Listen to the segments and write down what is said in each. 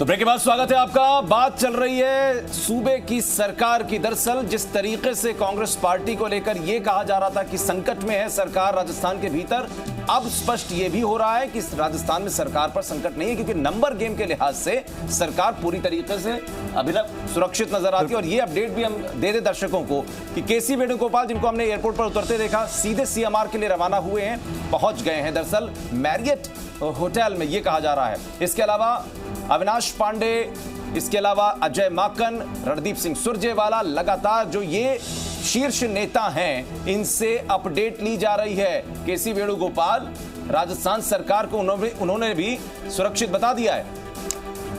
तो ब्रेक के बाद स्वागत है आपका। बात चल रही है सूबे की सरकार की। दरअसल जिस तरीके से कांग्रेस पार्टी को लेकर यह कहा जा रहा था कि संकट में है सरकार राजस्थान के भीतर, अब स्पष्ट यह भी हो रहा है कि राजस्थान में सरकार पर संकट नहीं है, क्योंकि नंबर गेम के लिहाज से सरकार पूरी तरीके से अभिनव सुरक्षित नजर आती है। और ये अपडेट भी हम दे दे दर्शकों को कि केसी वेणुगोपाल, जिनको हमने एयरपोर्ट पर उतरते देखा, सीधे सीएमआर के लिए रवाना हुए हैं, पहुंच गए हैं दरअसल मैरियट होटल में, यह कहा जा रहा है। इसके अलावा अविनाश पांडे, इसके अलावा अजय माकन, रणदीप सिंह सुरजेवाला, लगातार जो ये शीर्ष नेता हैं इनसे अपडेट ली जा रही है। केसी वेणुगोपाल राजस्थान सरकार को उन्होंने भी सुरक्षित बता दिया है।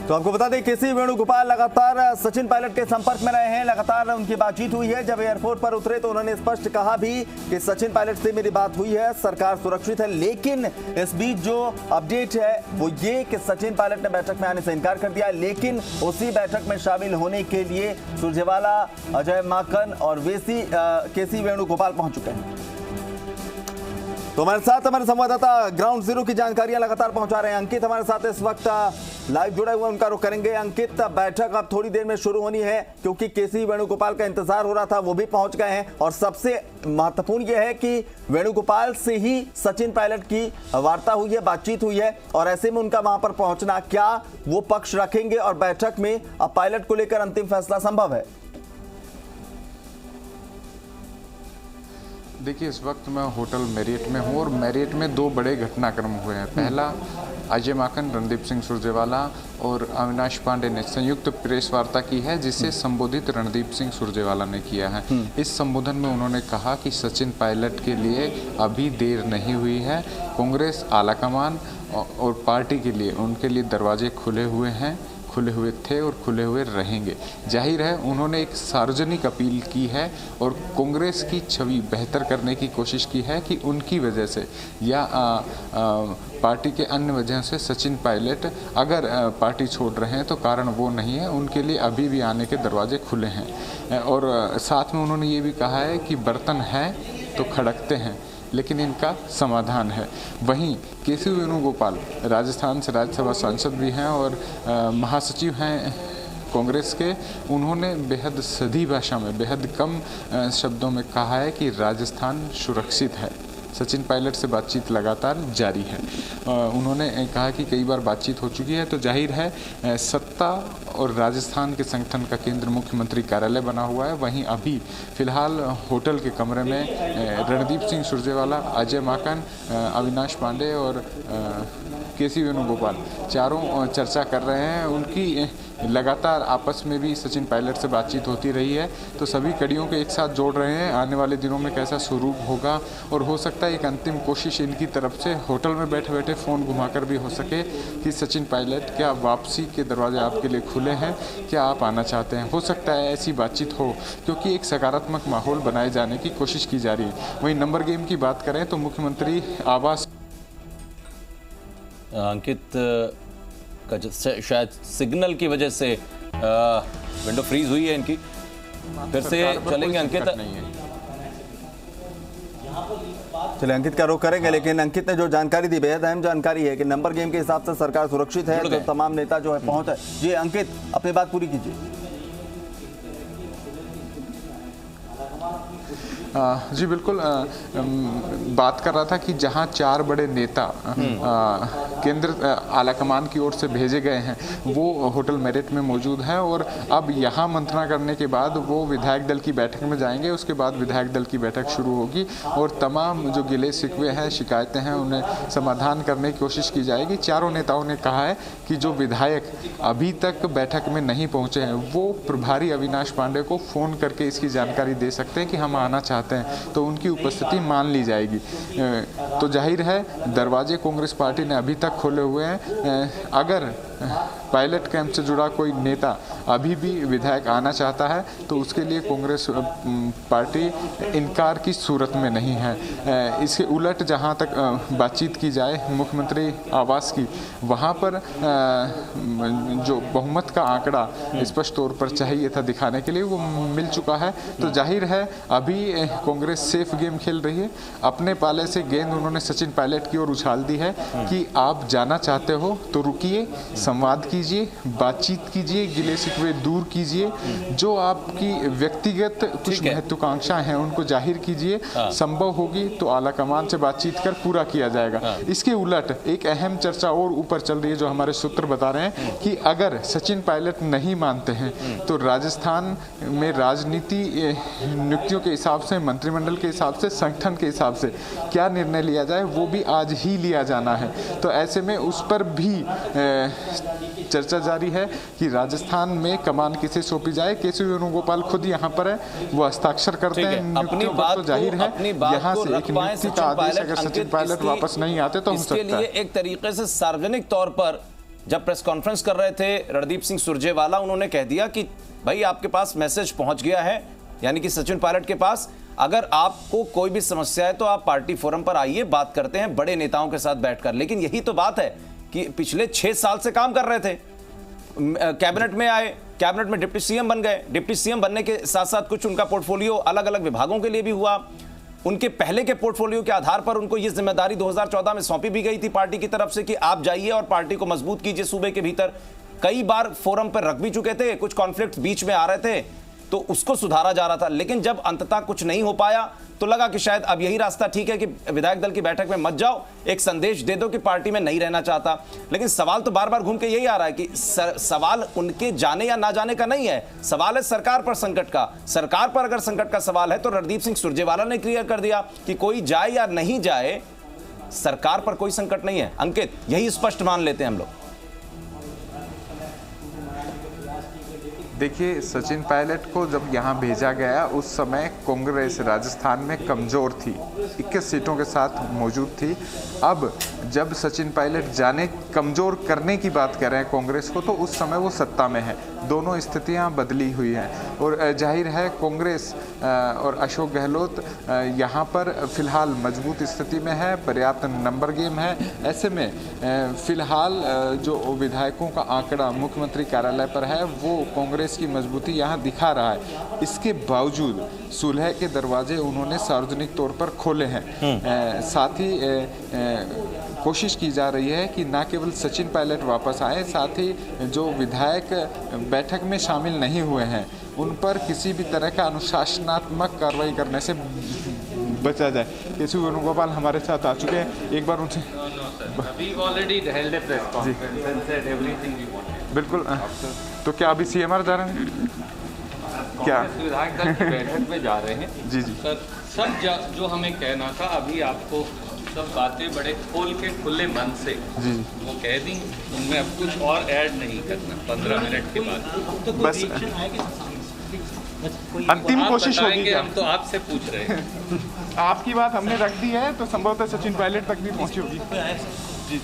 तो आपको बता दें, केसी वेणुगोपाल लगातार सचिन पायलट के संपर्क में रहे हैं, लगातार उनकी बातचीत हुई है। जब एयरपोर्ट पर उतरे तो उन्होंने स्पष्ट कहा भी कि सचिन पायलट से मेरी बात हुई है, सरकार सुरक्षित है। लेकिन इस बीच जो अपडेट है वो ये कि सचिन पायलट ने बैठक में आने से इनकार कर दिया, लेकिन उसी बैठक में शामिल होने के लिए सुरजेवाला, अजय माकन और केसी वेणुगोपाल पहुंच चुके हैं। तो हमारे साथ हमारे संवाददाता ग्राउंड जीरो की जानकारियां लगातार पहुंचा रहे हैं। अंकित हमारे साथ इस वक्त लाइव जुड़े हुए, उनका रुख करेंगे। अंकित, बैठक अब थोड़ी देर में शुरू होनी है, क्योंकि केसी वेणुगोपाल का इंतजार हो रहा था, वो भी पहुंच गए हैं। और सबसे महत्वपूर्ण यह है कि वेणुगोपाल से ही सचिन पायलट की वार्ता हुई है, बातचीत हुई है, और ऐसे में उनका वहां पर पहुंचना, क्या वो पक्ष रखेंगे और बैठक में अब पायलट को लेकर अंतिम फैसला संभव है? देखिए, इस वक्त मैं होटल मैरियट में हूँ और मैरियट में दो बड़े घटनाक्रम हुए हैं। पहला, अजय माकन, रणदीप सिंह सुरजेवाला और अविनाश पांडे ने संयुक्त प्रेस वार्ता की है, जिसे संबोधित रणदीप सिंह सुरजेवाला ने किया है। इस संबोधन में उन्होंने कहा कि सचिन पायलट के लिए अभी देर नहीं हुई है। कांग्रेस आलाकमान और पार्टी के लिए, उनके लिए दरवाजे खुले हुए हैं, खुले हुए थे और खुले हुए रहेंगे। जाहिर है उन्होंने एक सार्वजनिक अपील की है और कांग्रेस की छवि बेहतर करने की कोशिश की है कि उनकी वजह से या पार्टी के अन्य वजह से सचिन पायलट अगर पार्टी छोड़ रहे हैं तो कारण वो नहीं है, उनके लिए अभी भी आने के दरवाजे खुले हैं। और साथ में उन्होंने ये भी कहा है कि बर्तन हैं तो खड़कते हैं, लेकिन इनका समाधान है। वहीं केसी वेणुगोपाल राजस्थान से राज्यसभा सांसद भी हैं और महासचिव हैं कांग्रेस के। उन्होंने बेहद सधी भाषा में, बेहद कम शब्दों में कहा है कि राजस्थान सुरक्षित है। सचिन पायलट से बातचीत लगातार जारी है। उन्होंने कहा कि कई बार बातचीत हो चुकी है, तो जाहिर है सत्ता और राजस्थान के संगठन का केंद्र मुख्यमंत्री कार्यालय बना हुआ है। वहीं अभी फिलहाल होटल के कमरे में रणदीप सिंह सुरजेवाला, अजय माकन, अविनाश पांडे और केसी वेणुगोपाल चारों चर्चा कर रहे हैं। उनकी लगातार आपस में भी सचिन पायलट से बातचीत होती रही है, तो सभी कड़ियों को एक साथ जोड़ रहे हैं। आने वाले दिनों में कैसा स्वरूप होगा, और हो सकता है एक अंतिम कोशिश इनकी तरफ से होटल में बैठे बैठे फ़ोन घुमाकर भी हो सके कि सचिन पायलट, क्या वापसी के दरवाजे आपके लिए खुले हैं, क्या आप आना चाहते हैं। हो सकता है ऐसी बातचीत हो, क्योंकि एक सकारात्मक माहौल बनाए जाने की कोशिश की जा रही है। वहीं नंबर गेम की बात करें तो मुख्यमंत्री आवास, अंकित का शायद सिग्नल की वजह से विंडो फ्रीज हुई है इनकी, फिर से चलेंगे अंकित। चलिए अंकित का रुख करेंगे, लेकिन अंकित ने जो जानकारी दी बेहद अहम जानकारी है कि नंबर गेम के हिसाब से सरकार सुरक्षित है, तो तमाम नेता जो है पहुंच है। जी अंकित, अपनी बात पूरी कीजिए। जी बिल्कुल, बात कर रहा था कि जहां चार बड़े नेता केंद्र आलाकमान की ओर से भेजे गए हैं, वो होटल मैरियट में मौजूद हैं, और अब यहां मंत्रणा करने के बाद वो विधायक दल की बैठक में जाएंगे। उसके बाद विधायक दल की बैठक शुरू होगी और तमाम जो गिले शिकवे हैं, शिकायतें हैं, उन्हें समाधान करने की कोशिश की जाएगी। चारों नेताओं ने कहा है कि जो विधायक अभी तक बैठक में नहीं पहुंचे हैं, वो प्रभारी अविनाश पांडे को फ़ोन करके इसकी जानकारी दे सकते हैं कि हम आना चाहते हैं, तो उनकी उपस्थिति मान ली जाएगी। तो जाहिर है दरवाजे कांग्रेस पार्टी ने अभी तक खोले हुए हैं। अगर पायलट कैंप से जुड़ा कोई नेता अभी भी विधायक आना चाहता है, तो उसके लिए कांग्रेस पार्टी इनकार की सूरत में नहीं है। इसके उलट जहां तक बातचीत की जाए मुख्यमंत्री आवास की, वहां पर जो बहुमत का आंकड़ा स्पष्ट तौर पर चाहिए था दिखाने के लिए, वो मिल चुका है। तो जाहिर है अभी कांग्रेस सेफ गेम खेल रही है। अपने पाले से गेंद उन्होंने सचिन पायलट की ओर उछाल दी है कि आप जाना चाहते हो तो रुकिए, संवाद कीजिए, बातचीत कीजिए, गिले शिकवे दूर कीजिए, जो आपकी व्यक्तिगत कुछ महत्वाकांक्षाएं हैं उनको जाहिर कीजिए। संभव होगी तो आला कमान से बातचीत कर पूरा किया जाएगा। इसके उलट एक अहम चर्चा और ऊपर चल रही है, जो हमारे सूत्र बता रहे हैं कि अगर सचिन पायलट नहीं मानते हैं तो राजस्थान में राजनीति नियुक्तियों के हिसाब से, मंत्रिमंडल के हिसाब से, संगठन के हिसाब से क्या निर्णय लिया जाए वो भी आज ही लिया जाना है। तो ऐसे में उस पर भी चर्चा जारी है कि राजस्थान में कमान किसे सौंपी जाए। केसी वेणुगोपाल खुद यहाँ पर है, वो हस्ताक्षर करते हैं। अपनी बात तो जाहिर है यहाँ से एक नियुक्ति का आदेश अगर सचिन पायलट वापस नहीं आते तो हो सकता है। इसके लिए एक तरीके से सार्वजनिक तौर पर जब प्रेस कॉन्फ्रेंस कर रहे थे रणदीप सिंह सुरजेवाला, उन्होंने कह दिया कि भाई आपके पास मैसेज पहुंच गया है, यानी कि सचिन पायलट के पास, अगर आपको कोई भी समस्या है तो आप पार्टी फोरम पर आइए, बात करते हैं बड़े नेताओं के साथ बैठकर। लेकिन यही तो बात है कि पिछले 6 साल से काम कर रहे थे, कैबिनेट में आए, कैबिनेट में डिप्टी सीएम बन गए, डिप्टी सीएम बनने के साथ साथ कुछ उनका पोर्टफोलियो अलग अलग विभागों के लिए भी हुआ। उनके पहले के पोर्टफोलियो के आधार पर उनको ये जिम्मेदारी 2014 में सौंपी भी गई थी पार्टी की तरफ से कि आप जाइए और पार्टी को मजबूत कीजिए सूबे के भीतर। कई बार फोरम पर रख भी चुके थे, कुछ कॉन्फ्लिक्ट बीच में आ रहे थे तो उसको सुधारा जा रहा था। लेकिन जब अंततः कुछ नहीं हो पाया तो लगा कि शायद अब यही रास्ता ठीक है कि विधायक दल की बैठक में मत जाओ, एक संदेश दे दो कि पार्टी में नहीं रहना चाहता। लेकिन सवाल तो बार बार घूम के यही आ रहा है कि सवाल उनके जाने या ना जाने का नहीं है, सवाल है सरकार पर संकट का। सरकार पर अगर संकट का सवाल है तो रणदीप सिंह सुरजेवाला ने क्लियर कर दिया कि कोई जाए या नहीं जाए, सरकार पर कोई संकट नहीं है। अंकित, यही स्पष्ट मान लेते हैं हम लोग। देखिए, सचिन पायलट को जब यहाँ भेजा गया उस समय कांग्रेस राजस्थान में कमज़ोर थी, 21 सीटों के साथ मौजूद थी। अब जब सचिन पायलट जाने, कमज़ोर करने की बात कर रहे हैं कांग्रेस को, तो उस समय वो सत्ता में है। दोनों स्थितियाँ बदली हुई हैं और जाहिर है कांग्रेस और अशोक गहलोत यहाँ पर फिलहाल मजबूत स्थिति में है, पर्याप्त नंबर गेम है। ऐसे में फिलहाल जो विधायकों का आंकड़ा मुख्यमंत्री कार्यालय पर है वो कांग्रेस की मजबूती यहाँ दिखा रहा है। इसके बावजूद सुलह के दरवाजे उन्होंने सार्वजनिक तौर पर खोले हैं। साथ ही कोशिश की जा रही है कि न केवल सचिन पायलट वापस आए, साथ ही जो विधायक बैठक में शामिल नहीं हुए हैं उन पर किसी भी तरह का अनुशासनात्मक कार्रवाई करने से बचा जाए। केसी वेणुगोपाल हमारे साथ आ चुके हैं, एक बार उनसे बिल्कुल। तो क्या अभी सीएमआर जा रहे हैं? क्या विधायक दल की बैठक में जा रहे हैं? जी जी सर, सब जो हमें कहना था अभी आपको सब बातें बड़े खोल के खुले मन से जी वो कह दी, उनमें अब कुछ और ऐड नहीं करना। 15 मिनट के बाद बस अंतिम कोशिश होगी। हम तो आपसे पूछ रहे हैं। आपकी बात हमने रख दी है तो संभवतः सचिन पायलट तक भी पहुंची होगी। जी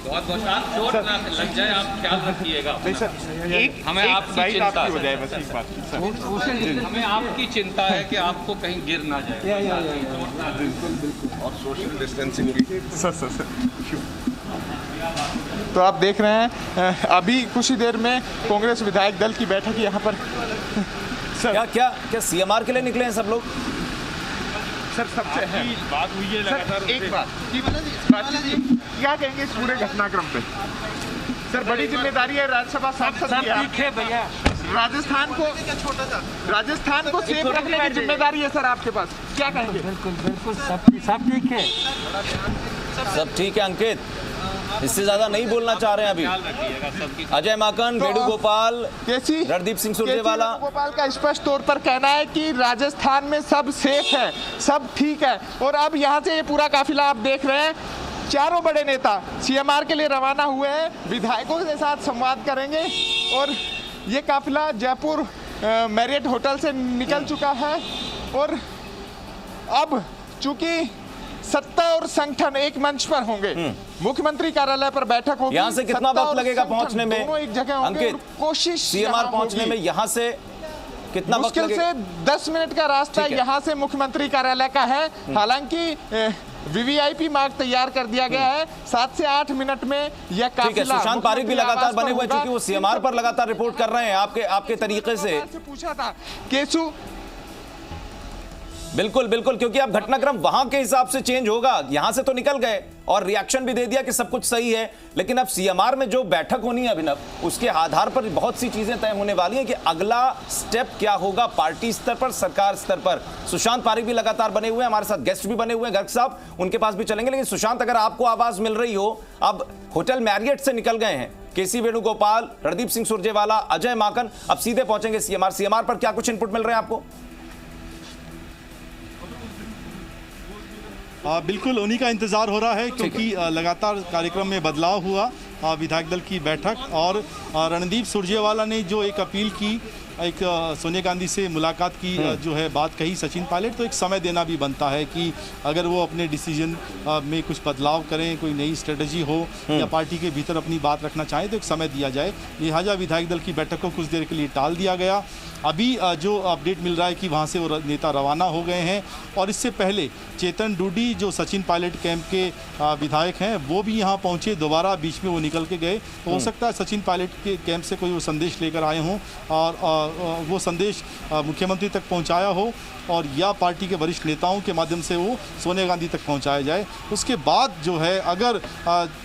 बहुत आप चोट ना लग जाए, आप ख्याल रखिएगा। नहीं सर, एक हमें आपकी चिंता हो जाए बस एक बात सर। हमें आपकी चिंता है कि आपको कहीं गिर ना जाए। बिल्कुल और सोशल डिस्टेंसिंग भी सर। तो आप देख रहे हैं अभी कुछ ही देर में कांग्रेस विधायक दल की बैठक यहाँ पर सर। क्या सीएमआर के लिए निकले हैं सब लोग? सर सबसे बात हुई है लगातार। एक बात क्या कहेंगे इस पूरे घटनाक्रम पे? सर बड़ी जिम्मेदारी है राज्यसभा सांसद की, भैया राजस्थान को सेफ रखने की जिम्मेदारी है सर आपके पास, क्या कहेंगे? बिल्कुल सब ठीक है, सब ठीक है। अंकित, इससे ज्यादा नहीं बोलना चाह रहे हैं अभी। अजय माकन, वेणुगोपाल, रणदीप सिंह सुरजेवाला, गोपाल का स्पष्ट तौर पर कहना है कि राजस्थान में सब सेफ है, सब ठीक है। और अब यहाँ से ये पूरा काफिला आप देख रहे हैं, चारों बड़े नेता सीएमआर के लिए रवाना हुए हैं, विधायकों के साथ संवाद करेंगे और ये काफिला जयपुर मैरियट होटल से निकल चुका है। और अब चूंकि सत्ता और संगठन एक मंच पर होंगे, मुख्यमंत्री कार्यालय पर बैठक होगी। यहाँ से कितना वक्त लगेगा पहुंचने में? दोनों एक जगह होंगे और कोशिश सीएमआर पहुंचने में यहाँ से कितना वक्त लगेगा? मुश्किल से 10 मिनट का रास्ता यहाँ से मुख्यमंत्री कार्यालय का है। हालांकि वीवीआईपी मार्ग तैयार कर दिया गया है, 7 से 8 मिनट में यह काफिला। सुशांत पारिक भी लगातार बने हुए, क्योंकि वो सीएमआर पर लगातार रिपोर्ट कर रहे हैं आपके तरीके से। पूछा था केसु, बिल्कुल, क्योंकि अब घटनाक्रम वहां के हिसाब से चेंज होगा, यहां से तो निकल गए। और रिएक्शन भी दे दिया कि सब कुछ सही है। लेकिन अब सीएमआर में जो बैठक होनी है अभिनव, उसके आधार पर बहुत सी चीजें तय होने वाली हैं कि अगला स्टेप क्या होगा पार्टी स्तर पर, सरकार स्तर पर। सुशांत पारिक भी लगातार बने हुए हैं, हमारे साथ गेस्ट भी बने हुए हैं, गर्ग साहब उनके पास भी चलेंगे। लेकिन सुशांत, अगर आपको आवाज मिल रही हो, अब होटल मैरियट से निकल गए हैं केसी वेणुगोपाल, रणदीप सिंह सुरजेवाला, अजय माकन, अब सीधे पहुंचेंगे सीएमआर पर क्या कुछ इनपुट मिल रहे हैं आपको? बिल्कुल उन्हीं का इंतजार हो रहा है, क्योंकि लगातार कार्यक्रम में बदलाव हुआ। विधायक दल की बैठक और रणदीप सुरजेवाला ने जो एक अपील की, एक सोनिया गांधी से मुलाकात की जो है बात कही सचिन पायलट, तो एक समय देना भी बनता है कि अगर वो अपने डिसीजन में कुछ बदलाव करें, कोई नई स्ट्रेटजी हो या पार्टी के भीतर अपनी बात रखना चाहें तो एक समय दिया जाए। लिहाजा विधायक दल की बैठक को कुछ देर के लिए टाल दिया गया। अभी जो अपडेट मिल रहा है कि वहाँ से वो नेता रवाना हो गए हैं, और इससे पहले चेतन डूडी जो सचिन पायलट कैंप के विधायक हैं वो भी यहाँ पहुँचे, दोबारा बीच में वो निकल के गए। तो हो सकता है सचिन पायलट के कैंप से कोई वो संदेश लेकर आए हों और वो संदेश मुख्यमंत्री तक पहुँचाया हो, और या पार्टी के वरिष्ठ नेताओं के माध्यम से वो सोनिया गांधी तक पहुंचाया जाए। उसके बाद जो है, अगर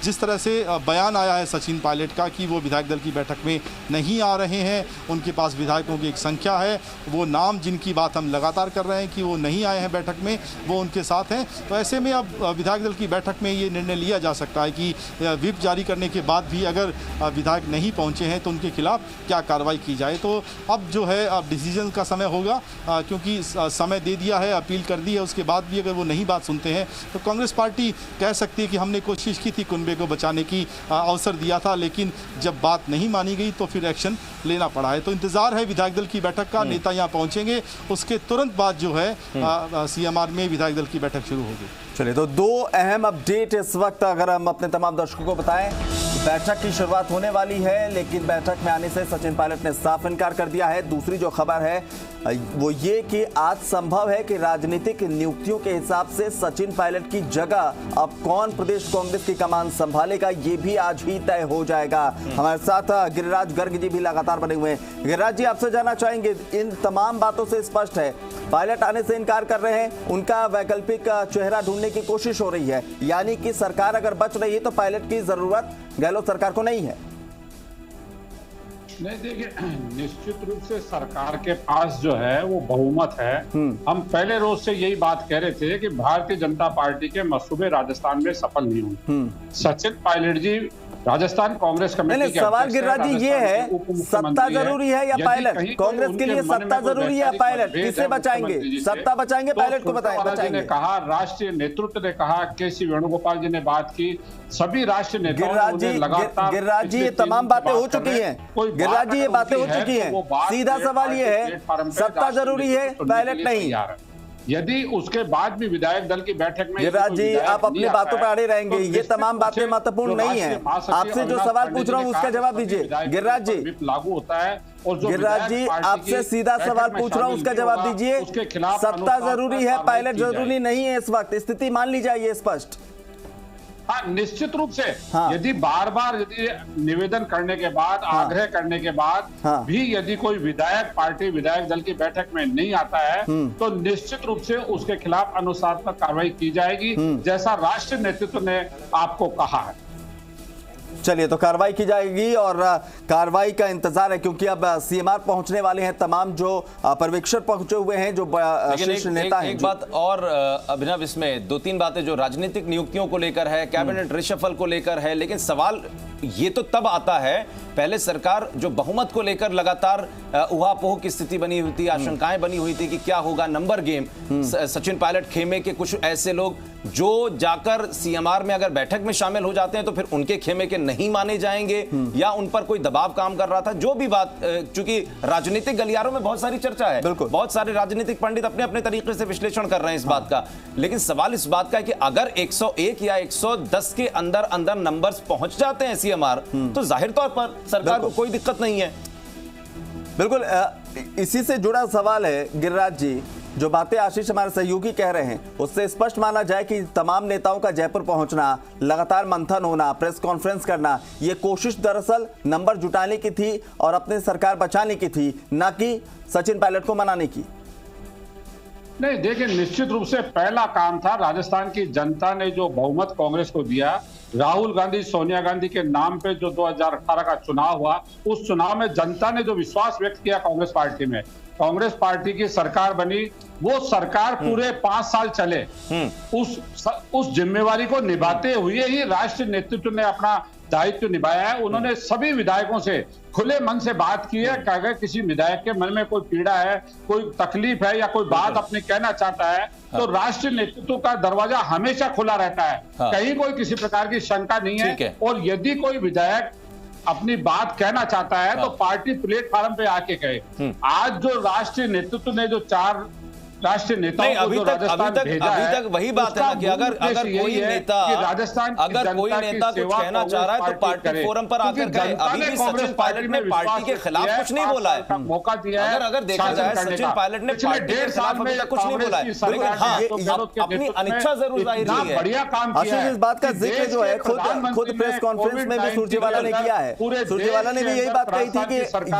जिस तरह से बयान आया है सचिन पायलट का कि वो विधायक दल की बैठक में नहीं आ रहे हैं, उनके पास विधायकों की एक संख्या है, वो नाम जिनकी बात हम लगातार कर रहे हैं कि वो नहीं आए हैं बैठक में, वो उनके साथ हैं। तो ऐसे में अब विधायक दल की बैठक में ये निर्णय लिया जा सकता है कि व्हिप जारी करने के बाद भी अगर विधायक नहीं पहुँचे हैं तो उनके खिलाफ क्या कार्रवाई की जाए। तो अब जो है, अब डिसीजन का समय होगा, क्योंकि समय दे दिया है, अपील कर दी है, उसके बाद भी अगर वो नहीं बात सुनते हैं तो कांग्रेस पार्टी कह सकती है कि हमने कोशिश की थी कुनबे को बचाने की, अवसर दिया था, लेकिन जब बात नहीं मानी गई तो फिर एक्शन लेना पड़ा है। तो इंतजार है विधायक दल की बैठक का, नेता यहाँ पहुंचेंगे, उसके तुरंत बाद जो है सीएमआर में विधायक दल की बैठक शुरू होगी। चलिए, तो दो अहम अपडेट इस वक्त अगर हम अपने तमाम दर्शकों को बताएं, बैठक की शुरुआत होने वाली है, लेकिन बैठक में आने से सचिन पायलट ने साफ इनकार कर दिया है। दूसरी जो खबर है वो ये कि आज संभव है कि राजनीतिक नियुक्तियों के हिसाब से सचिन पायलट की जगह अब कौन प्रदेश कांग्रेस की कमान संभालेगा, ये भी आज ही तय हो जाएगा। हमारे साथ गिरिराज गर्ग जी भी लगातार बने हुए हैं। गिरिराज जी, आपसे जानना चाहेंगे, इन तमाम बातों से स्पष्ट है पायलट आने से इनकार कर रहे हैं, उनका वैकल्पिक चेहरा ढूंढने की कोशिश हो रही है, यानी कि सरकार अगर बच रही है तो पायलट की जरूरत गहलोत सरकार को नहीं है। नहीं, देखिए, निश्चित रूप से सरकार के पास जो है वो बहुमत है। हम पहले रोज से यही बात कह रहे थे कि भारतीय जनता पार्टी के मंसूबे राजस्थान में सफल नहीं हुए। सचिन पायलट जी राजस्थान कांग्रेस कमेटी के सवाल गिरिराज जी ये है, सत्ता जरूरी है या पायलट? कांग्रेस के लिए सत्ता जरूरी है या पायलट? किसे बचाएंगे? सत्ता बचाएंगे, पायलट को बचाएंगे? कहा राष्ट्रीय नेतृत्व ने कहा, केसी वेणुगोपाल जी ने बात की, सभी राष्ट्रीय नेताओं ने लगातार। गिरिराज जी, ये तमाम बातें हो चुकी हैं, गिरिराज जी ये बातें हो चुकी हैं। सीधा सवाल ये है, सत्ता जरूरी है, पायलट नहीं। यदि उसके बाद भी विधायक दल की बैठक में गिरिराज जी, आप अपनी बातों पर अड़े रहेंगे, ये तमाम बातें महत्वपूर्ण नहीं है। आपसे जो सवाल पूछ रहा हूँ उसका जवाब दीजिए गिरिराज जी। लागू होता है, और गिरिराज जी, आपसे सीधा सवाल पूछ रहा हूँ, उसका जवाब दीजिए। सत्ता जरूरी है, पायलट जरूरी नहीं है इस वक्त, स्थिति मान ली जाए स्पष्ट। हाँ, निश्चित रूप से। यदि बार बार यदि निवेदन करने के बाद, आग्रह करने के बाद भी यदि कोई विधायक दल की बैठक में नहीं आता है तो निश्चित रूप से उसके खिलाफ अनुशासनात्मक कार्रवाई की जाएगी, जैसा राष्ट्रीय नेतृत्व ने आपको कहा है। चलिए, तो कार्रवाई की जाएगी और कार्रवाई का इंतजार है, क्योंकि अब सीएमआर पहुंचने वाले हैं, तमाम जो पर्यवेक्षक पहुंचे हुए हैं, जो शीर्ष नेता हैं। एक बात और अभिनव, इसमें दो तीन बातें जो राजनीतिक नियुक्तियों को लेकर है, कैबिनेट रिशफल को लेकर है, लेकिन सवाल ये तो तब आता है, पहले सरकार जो बहुमत को लेकर लगातार उहापोह की स्थिति बनी हुई थी, आशंकाएं बनी हुई थी कि क्या होगा, नंबर गेम। सचिन पायलट खेमे के कुछ ऐसे लोग जो जाकर सीएमआर में अगर बैठक में शामिल हो जाते हैं तो फिर उनके खेमे के नहीं माने जाएंगे, या उन पर कोई दबाव काम कर रहा था, जो भी बात, चूंकि राजनीतिक गलियारों में बहुत सारी चर्चा है, बहुत सारे राजनीतिक पंडित अपने अपने तरीके से विश्लेषण कर रहे हैं इस बात का, लेकिन सवाल इस बात का है कि अगर 101 या 110 के अंदर अंदर नंबर्स पहुंच जाते हैं सीएमआर, तो जाहिर तौर पर सरकार को कोई दिक्कत नहीं है। बिल्कुल, इसी से जुड़ा सवाल है गिरिराज जी, जो बातें आशीष हमारे सहयोगी कह रहे हैं उससे स्पष्ट माना जाए कि तमाम नेताओं का जयपुर पहुंचना, लगातार मंथन होना, प्रेस कॉन्फ्रेंस करना, ये कोशिश दरअसल नंबर जुटाने की थी और अपनी सरकार बचाने की थी, ना कि सचिन पायलट को मनाने की। नहीं, देखिए, निश्चित रूप से पहला काम था, राजस्थान की जनता ने जो बहुमत कांग्रेस को दिया, राहुल गांधी सोनिया गांधी के नाम पे जो 2018 का चुनाव हुआ, उस चुनाव में जनता ने जो विश्वास व्यक्त किया कांग्रेस पार्टी में, कांग्रेस पार्टी की सरकार बनी, वो सरकार पूरे 5 साल चले। उस जिम्मेवारी को निभाते हुए ही राष्ट्रीय नेतृत्व ने अपना दायित्व निभाया है। उन्होंने सभी विधायकों से खुले मन से बात की है कि अगर किसी विधायक के मन में कोई पीड़ा है, कोई तकलीफ है या कोई बात अपने कहना चाहता है, तो राष्ट्रीय नेतृत्व का दरवाजा हमेशा खुला रहता है। कहीं कोई किसी प्रकार की शंका नहीं है। और यदि कोई विधायक अपनी बात कहना चाहता है तो पार्टी प्लेटफॉर्म पे आके कहे। आज जो राष्ट्रीय नेतृत्व ने जो 4 राष्ट्रीय नेताओं को जो राजस्थान भेजा है, अभी तक वही बात है ना कि अगर कोई नेता कुछ कहना चाह रहा है तो पार्टी फोरम पर आकर कहे। अभी भी सचिन पायलट ने पार्टी के खिलाफ कुछ नहीं बोला है, मौका दिया है। अगर देखा जाए सचिन पायलट ने पार्टी के खिलाफ अभी तक कुछ नहीं बोला है, हाँ, अपनी अनिच्छा जरूर जाहिर की है। बढ़िया काम किया है। इस बात का जिक्र जो है खुद प्रेस कॉन्फ्रेंस में भी सुरजेवाला ने किया है। सुरजेवाला ने भी यही बात कही थी कि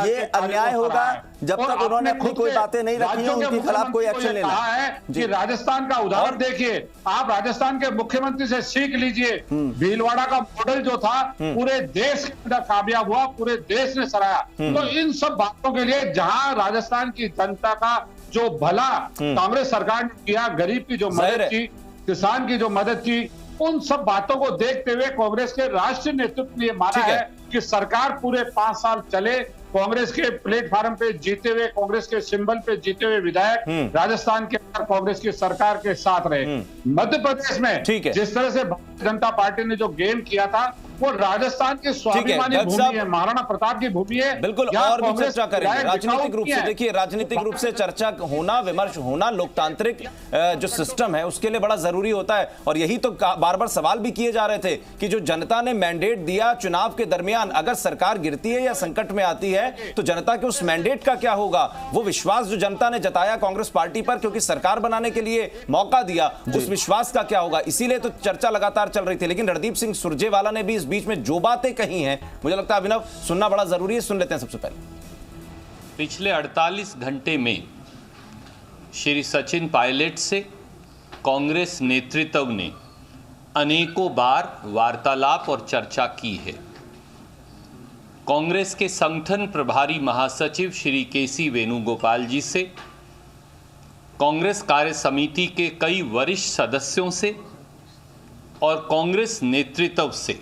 ये अन्याय होगा जब तक उन्होंने अपनी कोई बातें नहीं रखी है, उनके खिलाफ कोई एक्शन लेना है। कि राजस्थान का उदाहरण देखिए, आप राजस्थान के मुख्यमंत्री से सीख लीजिए। भीलवाड़ा का मॉडल जो था पूरे देश के अंदर कामयाब हुआ, पूरे देश ने सराहा। तो इन सब बातों के लिए जहां राजस्थान की जनता का जो भला कांग्रेस सरकार ने किया, गरीब की जो मदद की, किसान की जो मदद की, उन सब बातों को देखते हुए कांग्रेस के राष्ट्रीय नेतृत्व ने यह माना है कि सरकार पूरे 5 साल चले। कांग्रेस के प्लेटफॉर्म पे जीते हुए, कांग्रेस के सिंबल पे जीते हुए विधायक राजस्थान के अंदर कांग्रेस की सरकार के साथ रहे। मध्य प्रदेश में जिस तरह से भारतीय जनता पार्टी ने जो गेम किया था, वो राजस्थान की स्वाभिमानी भूमि है, महाराणा प्रताप की भूमि है। बिल्कुल, और भी चर्चा करेंगे राजनीतिक रूप से। देखिए, राजनीतिक रूप से चर्चा होना, विमर्श होना लोकतांत्रिक जो सिस्टम है उसके लिए बड़ा जरूरी होता है। और यही तो बार बार सवाल भी किए जा रहे थे कि जो जनता ने मैंडेट दिया चुनाव के दरमियान, अगर सरकार गिरती है या संकट में आती है तो जनता के उस मैंडेट का क्या होगा? वो विश्वास जो जनता ने जताया कांग्रेस पार्टी पर, क्योंकि सरकार बनाने के लिए मौका दिया, उस विश्वास का क्या होगा? इसीलिए तो चर्चा लगातार चल रही थी। लेकिन रणदीप सिंह सुरजेवाला ने भी इस बीच में जो बातें कही हैं, मुझे लगता है अभिनव सुनना बड़ा जरूरी है। सुन लेते हैं सबसे पहले। पिछले 48 घंटे में श्री सचिन पायलट से कांग्रेस नेतृत्व ने अनेकों बार वार्तालाप और चर्चा की है। कांग्रेस के संगठन प्रभारी महासचिव श्री केसी वेणुगोपाल जी से, कांग्रेस कार्य समिति के कई वरिष्ठ सदस्यों से और कांग्रेस नेतृत्व से,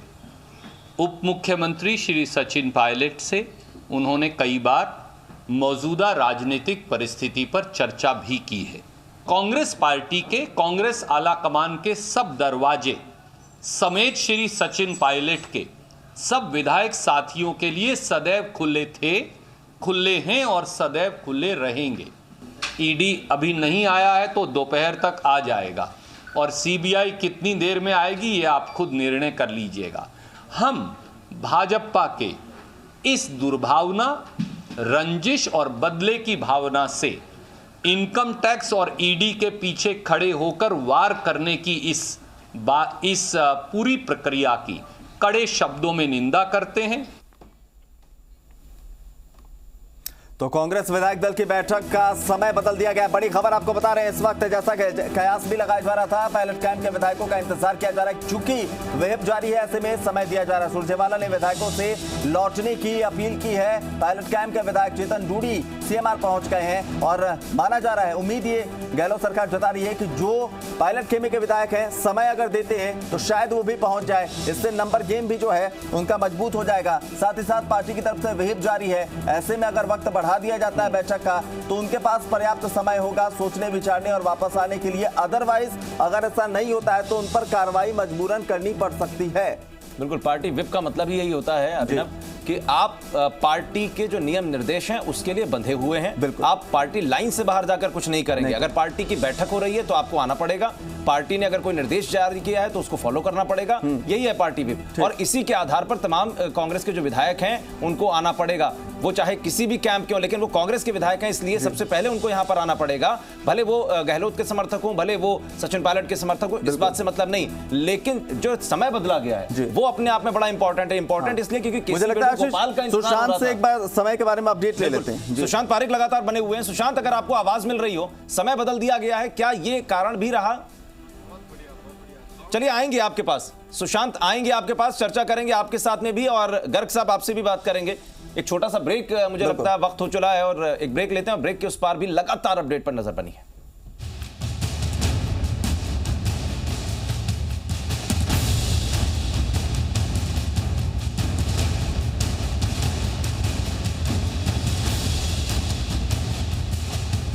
उप मुख्यमंत्री श्री सचिन पायलट से उन्होंने कई बार मौजूदा राजनीतिक परिस्थिति पर चर्चा भी की है। कांग्रेस पार्टी के, कांग्रेस आलाकमान के सब दरवाजे समेत श्री सचिन पायलट के सब विधायक साथियों के लिए सदैव खुले थे, खुले हैं और सदैव खुले रहेंगे। ईडी अभी नहीं आया है तो दोपहर तक आ जाएगा, और सीबीआई कितनी देर में आएगी ये आप खुद निर्णय कर लीजिएगा। हम भाजपा के इस दुर्भावना, रंजिश और बदले की भावना से इनकम टैक्स और ईडी के पीछे खड़े होकर वार करने की इस पूरी प्रक्रिया की कड़े शब्दों में निंदा करते हैं। तो कांग्रेस विधायक दल की बैठक का समय बदल दिया गया। बड़ी खबर आपको बता रहे हैं इस वक्त, जैसा कयास भी लगाया जा रहा था, पायलट कैंप के विधायकों का इंतजार किया जा रहा है। चूंकि व्हिप जारी है, ऐसे में समय दिया जा रहा है। सुरजेवाला ने विधायकों से लौटने की अपील की है। पायलट कैंप के विधायक चेतन डूडी सीएमआर पहुंच गए हैं और माना जा रहा है, उम्मीद ये गहलोत सरकार जता रही है कि जो पायलट खेमे के विधायक हैं, समय अगर देते हैं तो शायद वो भी पहुंच जाए। इससे नंबर गेम भी जो है उनका मजबूत हो जाएगा। साथ ही साथ पार्टी की तरफ से व्हिप जारी है, ऐसे में अगर वक्त बढ़ा दिया जाता है बैठक का तो उनके पास पर्याप्त समय होगा सोचने विचारने और वापस आने के लिए। अदरवाइज अगर ऐसा नहीं होता है तो उन पर कार्रवाई मजबूरन करनी पड़ सकती है। बिल्कुल, पार्टी व्हिप का मतलब ही यही होता है अभिनव कि आप पार्टी के जो नियम निर्देश हैं उसके लिए बंधे हुए हैं। आप पार्टी लाइन से बाहर जाकर कुछ नहीं करेंगे। अगर पार्टी की बैठक हो रही है तो आपको आना पड़ेगा। पार्टी ने अगर कोई निर्देश जारी किया है तो उसको फॉलो करना पड़ेगा। यही है पार्टी व्हिप, और इसी के आधार पर तमाम कांग्रेस के जो विधायक हैं उनको आना पड़ेगा। वो चाहे किसी भी कैंप के हो, लेकिन वो कांग्रेस के विधायक हैं, इसलिए सबसे पहले उनको यहां पर आना पड़ेगा। भले वो गहलोत के समर्थक हो, भले वो सचिन पायलट के समर्थक हो, इस बात से मतलब नहीं, लेकिन जो समय बदला गया है वो अपने आप में बड़ा इंपॉर्टेंट है। इंपॉर्टेंट इसलिए क्योंकि मुझे लगता है सुशांत से एक बार समय के बारे में अपडेट ले लेते हैं। सुशांत पारिक लगातार बने हुए हैं। सुशांत, अगर आपको आवाज मिल रही हो, समय बदल दिया गया है, क्या ये कारण भी रहा? चलिए आएंगे आपके पास, सुशांत आएंगे आपके पास, चर्चा करेंगे आपके साथ में भी, और गर्ग साहब आपसे भी बात करेंगे। एक छोटा सा ब्रेक मुझे लगता है वक्त हो चुका है, और एक ब्रेक लेते हैं, और ब्रेक के उस पार भी लगातार अपडेट पर नजर बनी है।